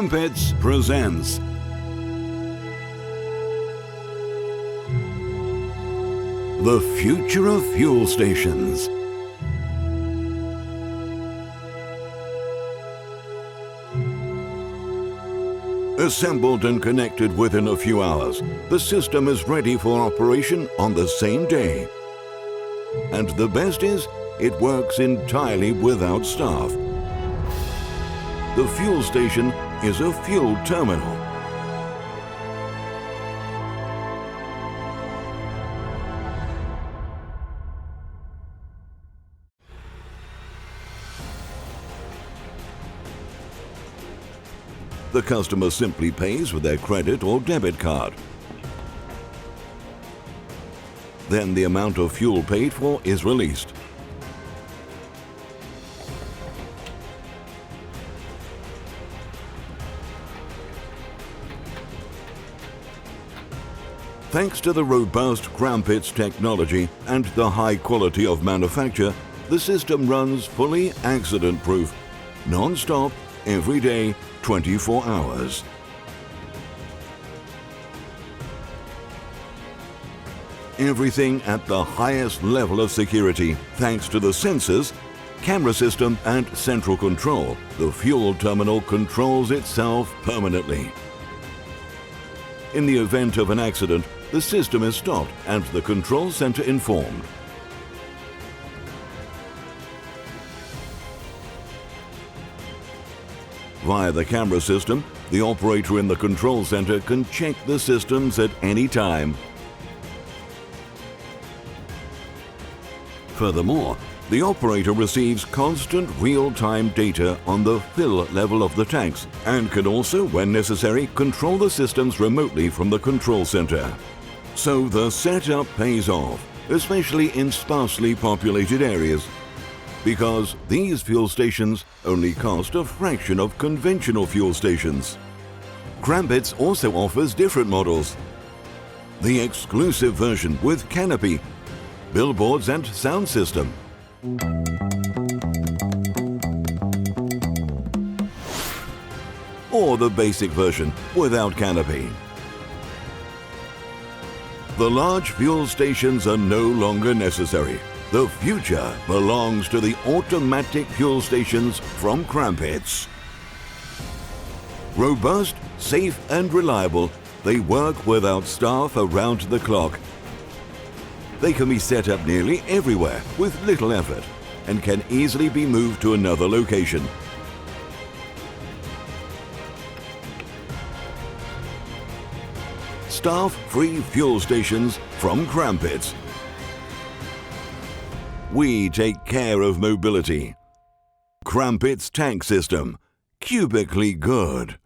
Krampitz presents The Future of Fuel Stations. Assembled and connected within a few hours, the system is ready for operation on the same day. And the best is, it works entirely without staff. The fuel station is a fuel terminal. The customer simply pays with their credit or debit card. Then the amount of fuel paid for is released. Thanks to the robust Krampitz technology and the high quality of manufacture, the system runs fully accident-proof, non-stop, every day, 24 hours. Everything at the highest level of security, thanks to the sensors, camera system and central control. The fuel terminal controls itself permanently. In the event of an accident, the system is stopped and the control center informed. Via the camera system, the operator in the control center can check the systems at any time. Furthermore, the operator receives constant real-time data on the fill level of the tanks and can also, when necessary, control the systems remotely from the control center. So the setup pays off, especially in sparsely populated areas, because these fuel stations only cost a fraction of conventional fuel stations. Krampitz also offers different models. The exclusive version with canopy, billboards and sound system. Or the basic version without canopy. The large fuel stations are no longer necessary. The future belongs to the automatic fuel stations from Krampitz. Robust, safe and reliable, they work without staff around the clock. They can be set up nearly everywhere with little effort and can easily be moved to another location. Staff-free fuel stations from Krampitz. We take care of mobility. Krampitz tank system, cubically good.